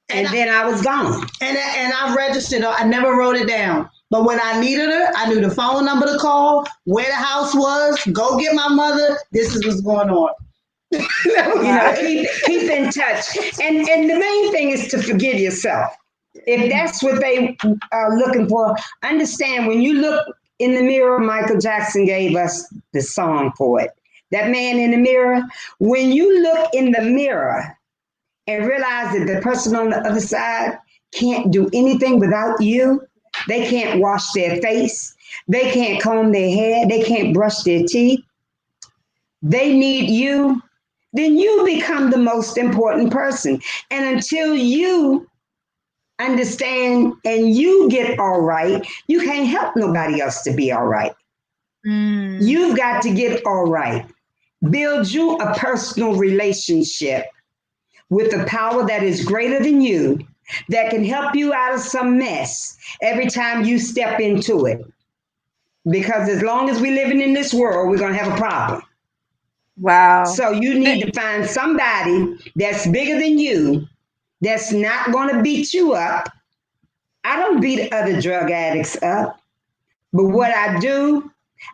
And and then I was gone. and I registered her. I never wrote it down. But when I needed her, I knew the phone number to call, where the house was, go get my mother. This is what's going on. Wow. Keep in touch. And the main thing is to forgive yourself. If that's what they are looking for, understand when you look in the mirror, Michael Jackson gave us the song for it. That man in the mirror, when you look in the mirror and realize that the person on the other side can't do anything without you, they can't wash their face, they can't comb their hair, they can't brush their teeth, they need you, then you become the most important person. And until you understand and you get all right, you can't help nobody else to be all right. Mm. You've got to get all right. Build you a personal relationship with a power that is greater than you that can help you out of some mess every time you step into it. Because as long as we're living in this world, we're going to have a problem. Wow. So you need to find somebody that's bigger than you, that's not going to beat you up. I don't beat other drug addicts up, but what I do,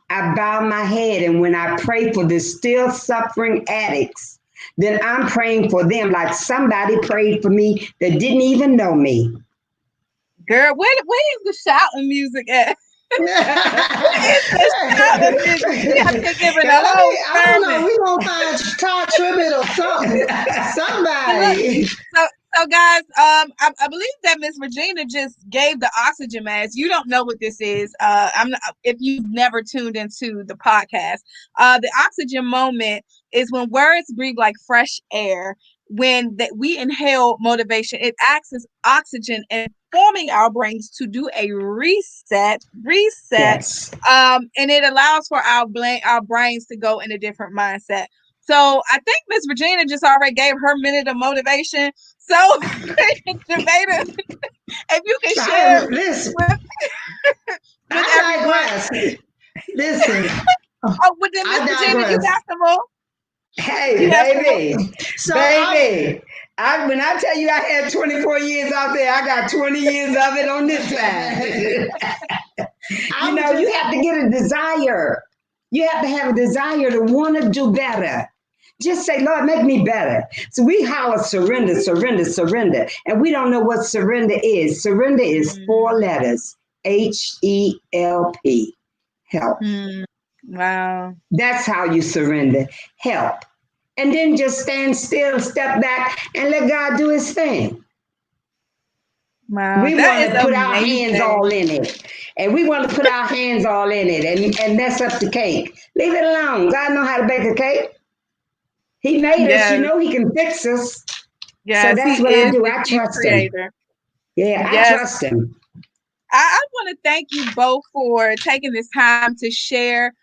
I bow my head. And when I pray for the still suffering addicts, then I'm praying for them like somebody prayed for me that didn't even know me. Girl, where is the shouting music at? Where is the shouting music? We have to give it a whole I don't know. sermon. We're going to find Todd Tribbett or something. Look, Somebody. so guys, I believe that Miss Regina just gave the oxygen mask. You don't know what this is. I'm not, if you've never tuned into the podcast. The oxygen moment is when words breathe like fresh air. When that we inhale motivation, it acts as oxygen and forming our brains to do a reset, Yes. and it allows for our brains to go in a different mindset. So I think Miss Regina just already gave her minute of motivation. So, Javeda, if you can share Listen, with, with I everyone. digress. Listen, Oh, but then Miss I Regina, you digress. got some more. Hey, You have some more. baby, So baby. When I tell you I had 24 years out there, I got 20 years of it on this side. You have to get a desire. You have to have a desire to want to do better. Just say, Lord, make me better. So we holler surrender, surrender, surrender. And we don't know what surrender is. Surrender is 4 letters, HELP, help. Wow. That's how you surrender, help. And then just stand still, step back, and let God do his thing. Wow. We That want is to put our hands amazing. all in it. And we want to put our hands all in it and mess up the cake. Leave it alone. God knows how to bake a cake. He made us, Yes. he can fix us. So Yes. that's He what I is do. the I chief trust him. creator. Yeah, I Yes. trust him. I want to thank you both for taking this time to share.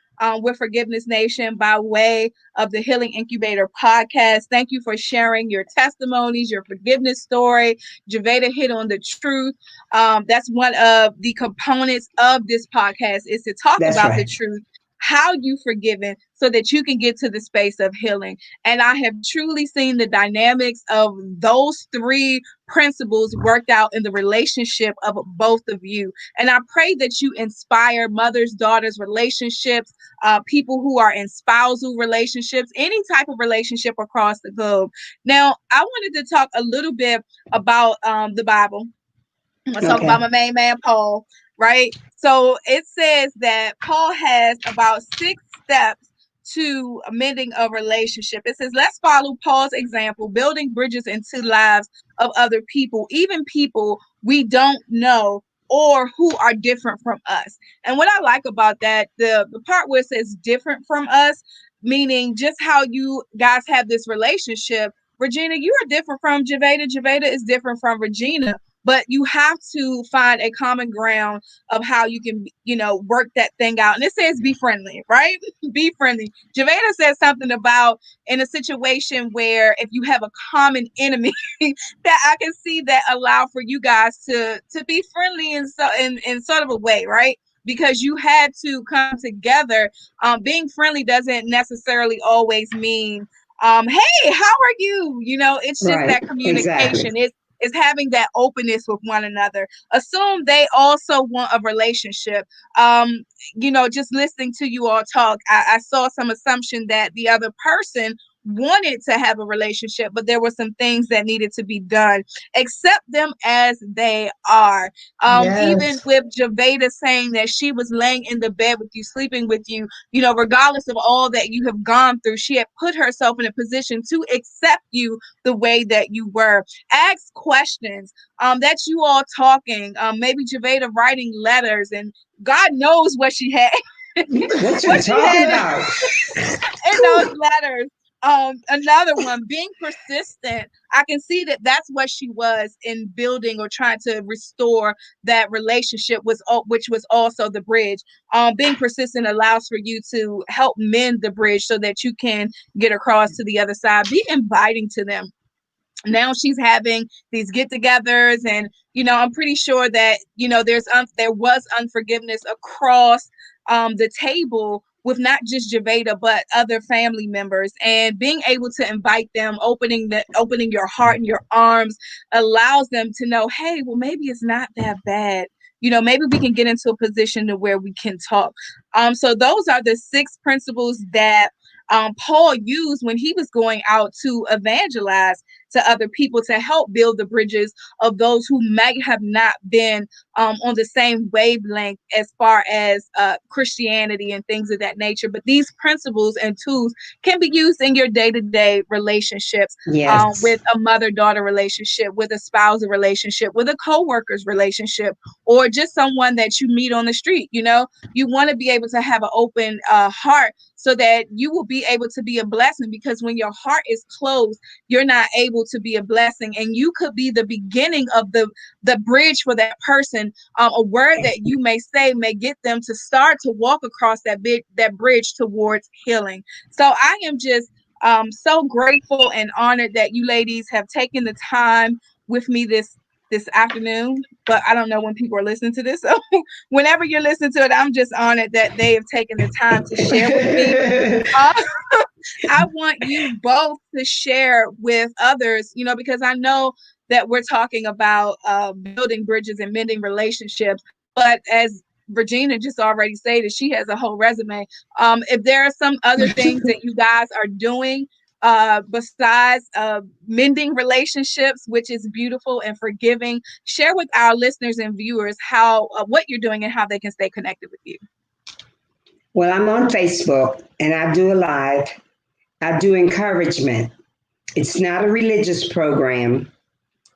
with Forgiveness Nation by way of the Healing Incubator podcast. Thank you for sharing your testimonies, your forgiveness story. Gavata hit on the truth. That's one of the components of this podcast, is to talk That's about the right. truth, how you forgiven, so that you can get to the space of healing. And I have truly seen the dynamics of those three principles worked out in the relationship of both of you. And I pray that you inspire mothers, daughters, relationships, people who are in spousal relationships, any type of relationship across the globe. Now, I wanted to talk a little bit about the Bible. I'm gonna talk about Okay. my main man, Paul, right? So it says that Paul has about 6 steps to amending a relationship. It says, let's follow Paul's example, building bridges into lives of other people, even people we don't know or who are different from us. And what I like about that, the part where it says different from us, meaning just how you guys have this relationship. Regina, you are different from Javeda. Javeda is different from Regina, but you have to find a common ground of how you can, work that thing out. And it says be friendly, right? Be friendly. Javeda said something about in a situation where if you have a common enemy, that I can see that allow for you guys to be friendly in sort of a way, right? Because you had to come together. Being friendly doesn't necessarily always mean, hey, how are you? It's just Right. that communication. Exactly. Is having that openness with one another. Assume they also want a relationship. Just listening to you all talk, I saw some assumption that the other person wanted to have a relationship, but there were some things that needed to be done. Accept them as they are. Even Yes. with Javeda saying that she was laying in the bed with you, sleeping with you, regardless of all that you have gone through, she had put herself in a position to accept you the way that you were. Ask questions. That's you all talking. Maybe Javeda writing letters, and God knows what she had. What you What she talking had about? in those letters. Another one, being persistent. I can see that that's what she was in building or trying to restore that relationship, which was also the bridge. Being persistent allows for you to help mend the bridge so that you can get across to the other side. Be inviting to them. Now she's having these get-togethers, and I'm pretty sure that there was unforgiveness across the table with not just Javeda but other family members, and being able to invite them, opening your heart and your arms allows them to know, hey, well, maybe it's not that bad. Maybe we can get into a position to where we can talk. So those are the 6 principles that Paul used when he was going out to evangelize to other people, to help build the bridges of those who might have not been on the same wavelength as far as Christianity and things of that nature. But these principles and tools can be used in your day-to-day relationships, Yes. with a mother-daughter relationship, with a spousal relationship, with a co-worker's relationship, or just someone that you meet on the street. You want to be able to have an open heart so that you will be able to be a blessing, because when your heart is closed, you're not able to be a blessing, and you could be the beginning of the bridge for that person. A word that you may say may get them to start to walk across that bridge towards healing. So I am just so grateful and honored that you ladies have taken the time with me this afternoon. But I don't know when people are listening to this, so whenever you're listening to it, I'm just honored that they have taken the time to share with me. uh, I want you both to share with others, because I know that we're talking about building bridges and mending relationships. But as Regina just already stated, she has a whole resume. If there are some other things that you guys are doing besides mending relationships, which is beautiful and forgiving, share with our listeners and viewers how what you're doing and how they can stay connected with you. Well, I'm on Facebook and I do a live. I do encouragement. It's not a religious program,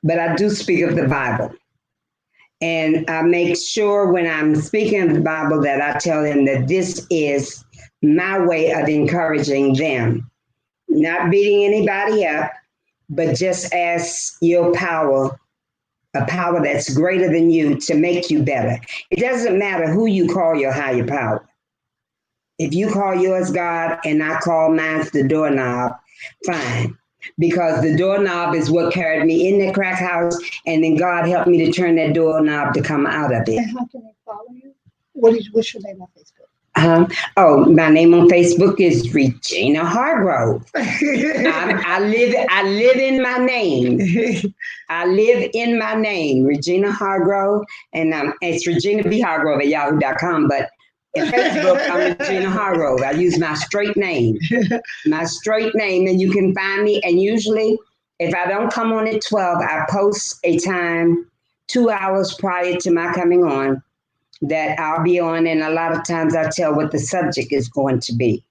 but I do speak of the Bible. And I make sure when I'm speaking of the Bible that I tell them that this is my way of encouraging them, not beating anybody up, but just as your power, a power that's greater than you to make you better. It doesn't matter who you call your higher power. If you call yours God and I call mine the doorknob, fine. Because the doorknob is what carried me in the crack house, and then God helped me to turn that doorknob to come out of it. And how can they follow you? What's your name on Facebook? Oh, my name on Facebook is Regina Hargrove. I live in my name. I live in my name, Regina Hargrove, and it's Regina B. Hargrove at yahoo.com. But at Facebook, I'm Regina Hargrove. I use my straight name, and you can find me. And usually, if I don't come on at 12, I post a time 2 hours prior to my coming on that I'll be on, and a lot of times I tell what the subject is going to be.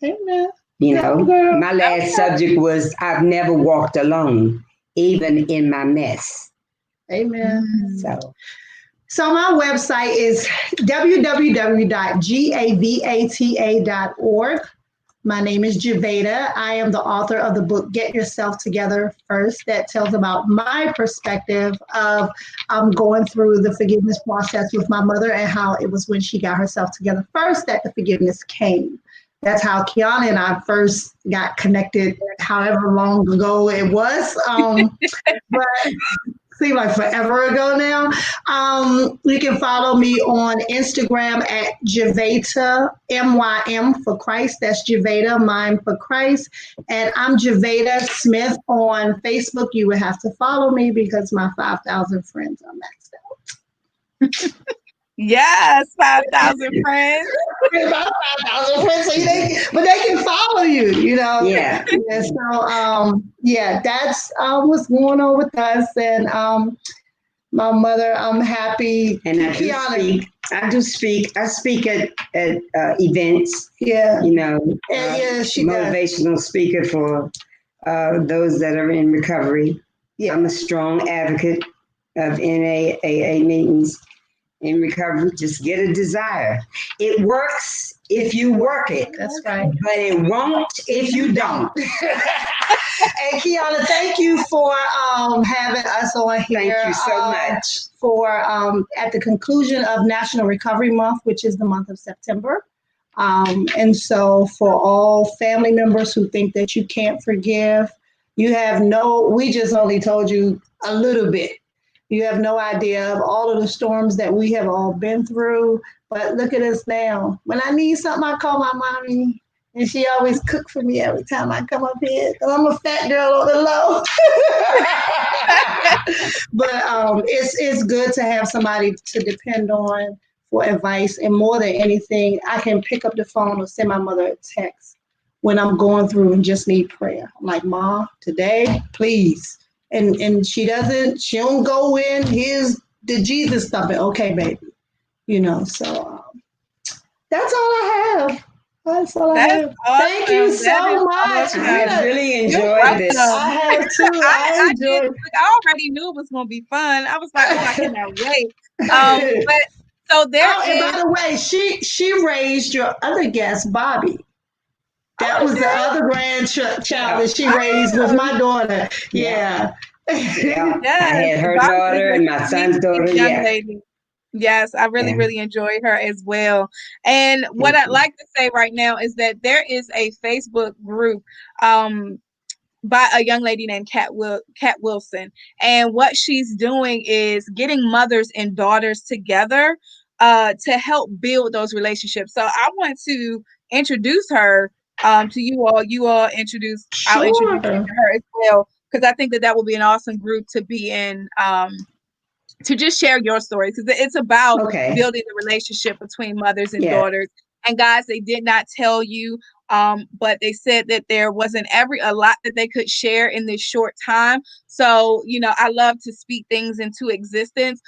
Amen. You know, my last subject was I've never walked alone, even in my mess. Amen. So my website is www.gavata.org. My name is Gavata. I am the author of the book, Get Yourself Together First, that tells about my perspective of going through the forgiveness process with my mother and how it was when she got herself together first that the forgiveness came. That's how Kiana and I first got connected, however long ago it was. But seems like forever ago now. You can follow me on Instagram at Gavata, MYM for Christ. That's Gavata, Mime for Christ. And I'm Gavata Smith on Facebook. You would have to follow me because my 5,000 friends are maxed out. Yes, 5,000 friends. About 5,000 friends, but they can follow you, you know. yeah, And so, that's what's going on with us. And my mother, I'm happy. and I speak at events. Yeah, You know, she motivational does. speaker for those that are in recovery. Yeah. I'm a strong advocate of NAAA meetings in recovery. Just get a desire. It works if you work it. That's right. But it won't if you don't. And Kiana, thank you for having us on here. Thank you so much. For at the conclusion of National Recovery Month, which is the month of September. And so for all family members who think that you can't forgive, we just only told you a little bit. You have no idea of all of the storms that we have all been through. But look at us now. When I need something, I call my mommy. And she always cook for me every time I come up here. Because I'm a fat girl on the low. But it's good to have somebody to depend on for advice. And more than anything, I can pick up the phone or send my mother a text when I'm going through and just need prayer. I'm like, Mom, today, please. And she don't go in, here's the Jesus stuff. Okay, baby. You know, so that's all I have. That's all I have. Awesome. Thank you so much. Awesome. I really enjoyed this. I have too. I already knew it was going to be fun. I was like, oh, I cannot wait. But so there and by the way, she raised your other guest, Bobby. That was the other grandchild that she raised with my daughter. Yeah. Yeah. I had her daughter and my son's daughter. Young lady. Yes, I really enjoy her as well. And what I'd like to say right now is that there is a Facebook group by a young lady named Kat Wilson. And what she's doing is getting mothers and daughters together to help build those relationships. So I want to introduce her to you all. You all introduce, I'll introduce her as well, because I think that will be an awesome group to be in, to just share your story, because it's about building the relationship between mothers and daughters. And guys, they did not tell you, but they said that there wasn't a lot that they could share in this short time. So, you know, I love to speak things into existence.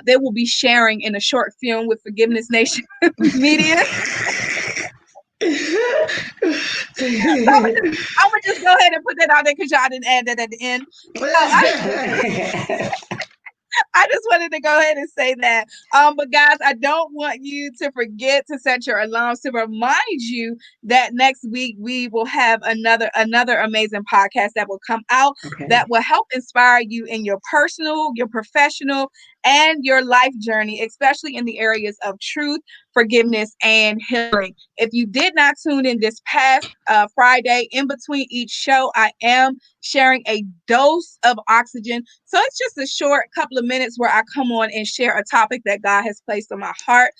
They will be sharing in a short film with Forgiveness Nation Media. I'm gonna just go ahead and put that out there because y'all didn't add that at the end. I just wanted to go ahead and say that. But guys, I don't want you to forget to set your alarms to remind you that next week we will have another amazing podcast that will come out Okay. that will help inspire you in your personal, your professional, and your life journey, especially in the areas of truth, forgiveness, and healing. If you did not tune in this past Friday, in between each show, I am sharing a dose of oxygen. So it's just a short couple of minutes where I come on and share a topic that God has placed on my heart.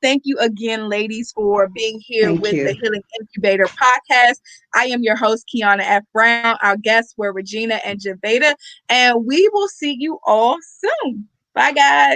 Thank you again, ladies, for being here Thank with the you. Healing Incubator podcast. I am your host, Kiana F. Brown. Our guests were Regina and Gavata, and we will see you all soon. Bye, guys.